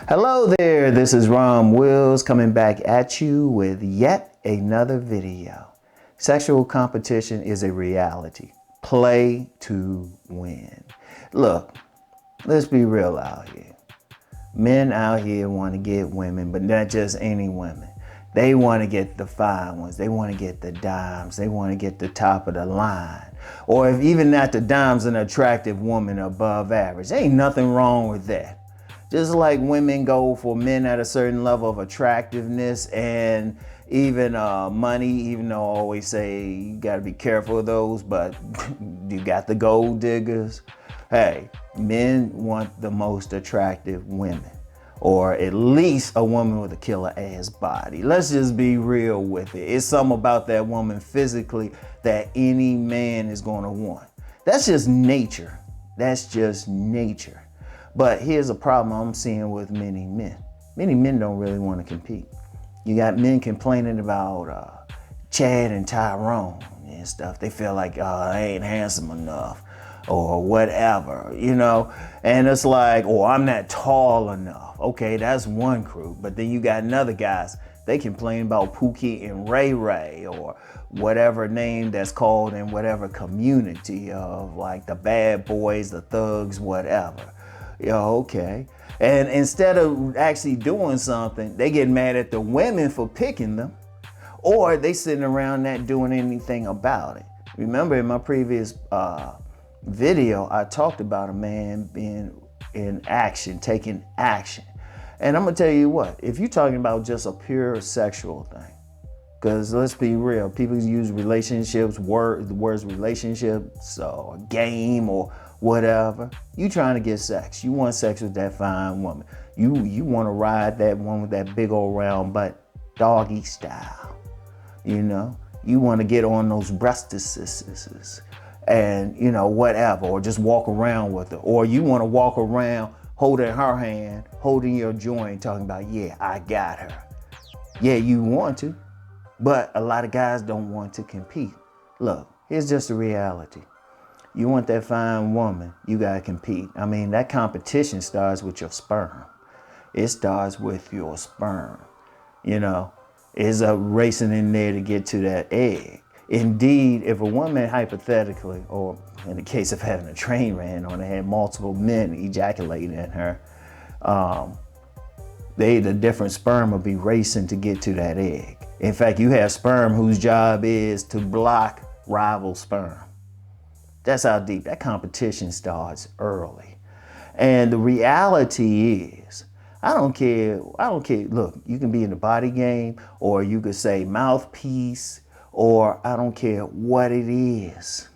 Hello there, this is Rom Wills coming back at you with yet another video. Sexual competition is a reality. Play to win. Look, let's be real out here. Men out here want to get women, but not just any women. They want to get the fine ones. They want to get the dimes. They want to get the top of the line. Or if even not the dimes, an attractive woman above average. Ain't nothing wrong with that. Just like women go for men at a certain level of attractiveness and even money, even though I always say you got to be careful of those, but you got the gold diggers. Hey, men want the most attractive women, or at least a woman with a killer ass body. Let's just be real with it. It's something about that woman physically that any man is going to want. That's just nature. That's just nature. But here's a problem I'm seeing with many men. Many men don't really want to compete. You got men complaining about Chad and Tyrone and stuff. They feel like, I ain't handsome enough or whatever, you know? And it's like, I'm not tall enough. Okay, that's one crew. But then you got another guys, they complain about Pookie and Ray Ray or whatever name that's called in whatever community of like the bad boys, the thugs, whatever. Okay. And instead of actually doing something, they get mad at the women for picking them, or they sitting around not doing anything about it. Remember in my previous video, I talked about a man being in action, taking action. And I'm gonna tell you what, if you're talking about just a pure sexual thing, because let's be real, people use relationships, the words relationships or game or whatever. You trying to get sex. You want sex with that fine woman. You want to ride that one with that big old round butt, doggy style. You know, you want to get on those breastises and, you know, whatever, or just walk around with her. Or you want to walk around holding her hand, holding your joint, talking about, yeah, I got her. Yeah, you want to, but a lot of guys don't want to compete. Look, here's just the reality. You want that fine woman, you gotta compete. I mean, that competition starts with your sperm. It starts with your sperm. You know, it's a racing in there to get to that egg. Indeed, if a woman hypothetically, or in the case of having a train ran on her, had multiple men ejaculating in her, the different sperm will be racing to get to that egg. In fact, you have sperm whose job is to block rival sperm. That's how deep that competition starts early. And the reality is, I don't care. Look, you can be in the body game, or you could say mouthpiece, or I don't care what it is.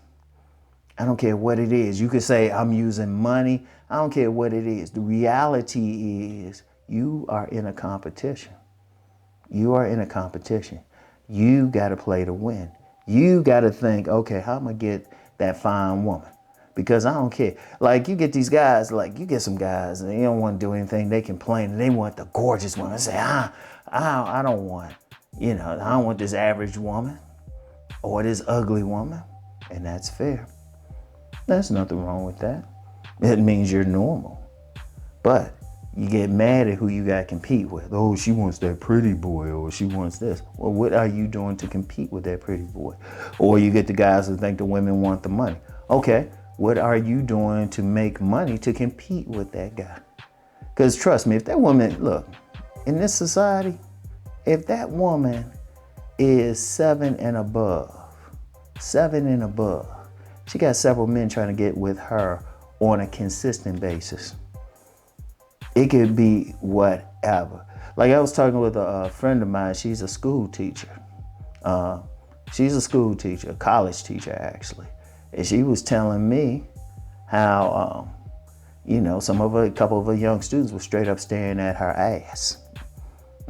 I don't care what it is. You could say I'm using money. I don't care what it is. The reality is you are in a competition. You are in a competition. You got to play to win. You got to think, okay, how am I get that fine woman? Because I don't care. Like you get these guys, like you get some guys and they don't want to do anything. They complain and they want the gorgeous one. I say, I don't want, I don't want this average woman or this ugly woman. And that's fair. There's nothing wrong with that. It means you're normal. But you get mad at who you got to compete with. Oh, she wants that pretty boy, or she wants this. Well, what are you doing to compete with that pretty boy? Or you get the guys who think the women want the money. Okay, what are you doing to make money to compete with that guy? Because trust me, if that woman, look, in this society, if that woman is 7 and above, she got several men trying to get with her on a consistent basis. It could be whatever. Like I was talking with a friend of mine, she's a school teacher. She's a school teacher, a college teacher actually. And she was telling me how, a couple of her young students were straight up staring at her ass.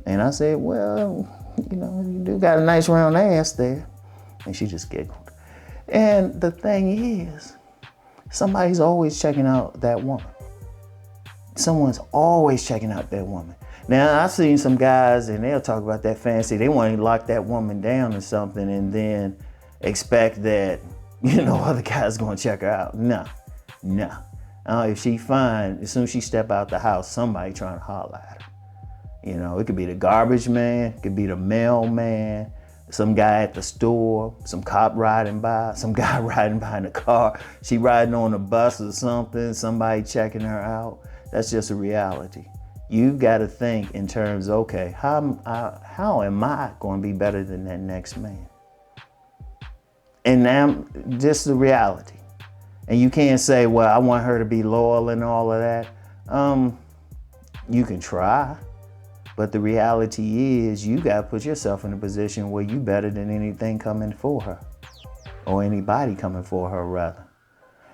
And I said, well, you do got a nice round ass there. And she just giggled. And the thing is, somebody's always checking out that woman. Someone's always checking out that woman. Now, I've seen some guys and they'll talk about that fancy. They want to lock that woman down or something and then expect that, other guys going to check her out. No. If she fine, as soon as she step out the house, somebody trying to holler at her. You know, it could be the garbage man, it could be the mailman, some guy at the store, some cop riding by, some guy riding by in a car, she riding on a bus or something, somebody checking her out. That's just a reality. You got to think in terms, okay, how am I going to be better than that next man? And now, just the reality. And you can't say, well, I want her to be loyal and all of that. You can try. But the reality is you got to put yourself in a position where you better than anything coming for her. Or anybody coming for her, rather.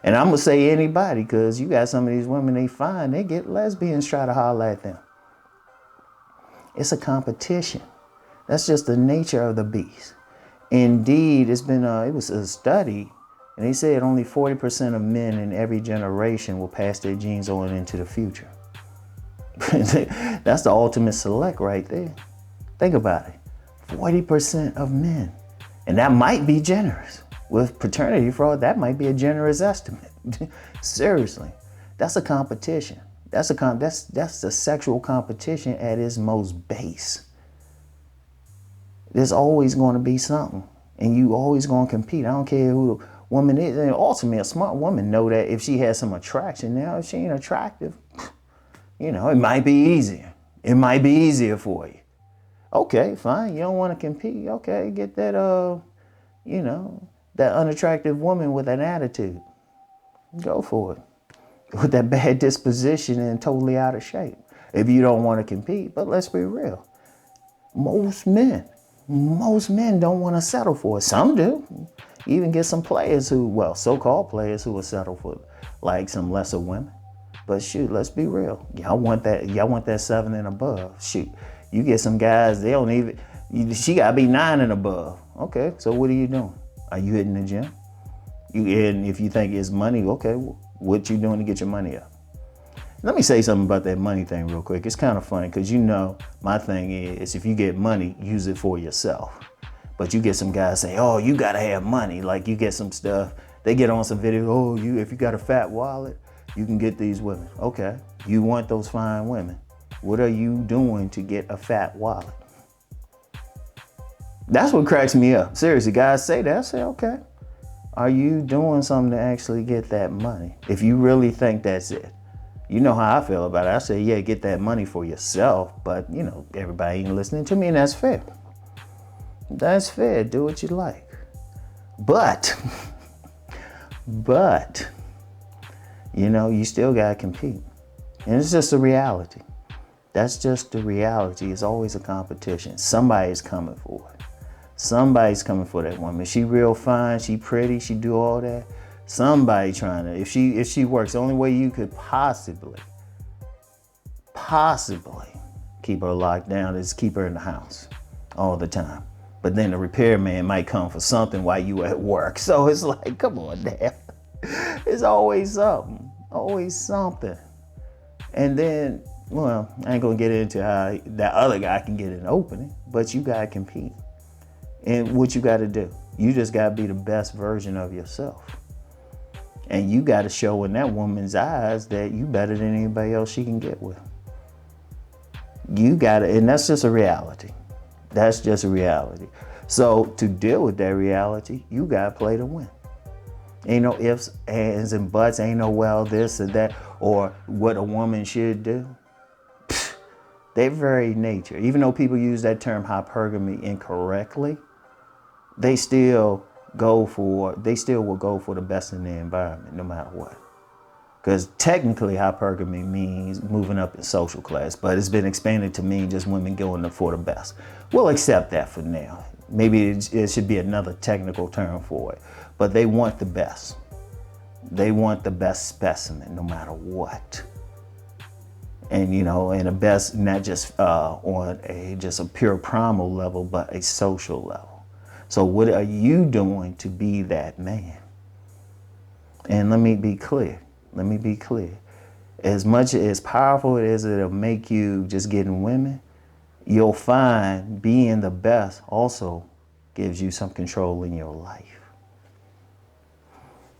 And I'm going to say anybody, because you got some of these women, they fine, they get lesbians try to holler at them. It's a competition. That's just the nature of the beast. Indeed, it was a study, and they said only 40% of men in every generation will pass their genes on into the future. That's the ultimate select right there. Think about it. 40% of men. And that might be generous. With paternity fraud, that might be a generous estimate. Seriously. That's a competition. That's the sexual competition at its most base. There's always going to be something. And you always going to compete. I don't care who the woman is. And ultimately, a smart woman know that if she has some attraction. Now, if she ain't attractive, you know, it might be easier. It might be easier for you. Okay, fine. You don't want to compete. Okay, get that, you know, that unattractive woman with an attitude. Go for it. With that bad disposition and totally out of shape. If you don't want to compete. But let's be real. Most men don't want to settle for it. Some do. Even get some players who, well, so-called players who will settle for like some lesser women. But shoot, let's be real. Y'all want that 7 and above. Shoot, you get some guys, they don't even, she gotta be 9 and above. Okay, so what are you doing? Are you hitting the gym? And if you think it's money, okay, what you doing to get your money up? Let me say something about that money thing real quick. It's kind of funny because you know my thing is if you get money, use it for yourself. But you get some guys say, oh, you gotta have money. Like you get some stuff, they get on some video, oh, if you got a fat wallet, you can get these women. Okay, you want those fine women. What are you doing to get a fat wallet? That's what cracks me up. Seriously, guys say that. I say, okay. Are you doing something to actually get that money? If you really think that's it. You know how I feel about it. I say, yeah, get that money for yourself. But, you know, everybody ain't listening to me, and that's fair. That's fair. Do what you like. But, you know, you still got to compete. And it's just a reality. That's just the reality. It's always a competition. Somebody's coming for it. Somebody's coming for that woman. She real fine, she pretty, she do all that. Somebody trying to, if she works, the only way you could possibly keep her locked down is keep her in the house all the time. But then the repairman might come for something while you at work. So it's like, come on now. It's always something, always something. And then, well, I ain't gonna get into how that other guy can get an opening, but you gotta compete. And what you gotta do, you just gotta be the best version of yourself. And you gotta show in that woman's eyes that you better than anybody else she can get with. You gotta, and that's just a reality. That's just a reality. So to deal with that reality, you gotta play to win. Ain't no ifs, ands, and buts. Ain't no well this or that, or what a woman should do. Their very nature, even though people use that term hypergamy incorrectly, they still will go for the best in their environment, no matter what. Because technically hypergamy means moving up in social class, but it's been expanded to mean just women going for the best. We'll accept that for now. Maybe it should be another technical term for it, but they want the best. They want the best specimen, no matter what. And you know, and the best, not just on just a pure primal level, but a social level. So what are you doing to be that man? And let me be clear. As much as powerful as it'll make you just getting women, you'll find being the best also gives you some control in your life.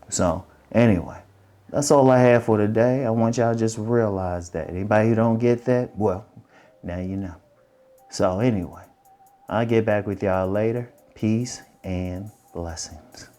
So anyway, That's all I have for today. I want y'all to just realize that. Anybody who don't get that, well, now you know. So anyway, I'll get back with y'all later. Peace and blessings.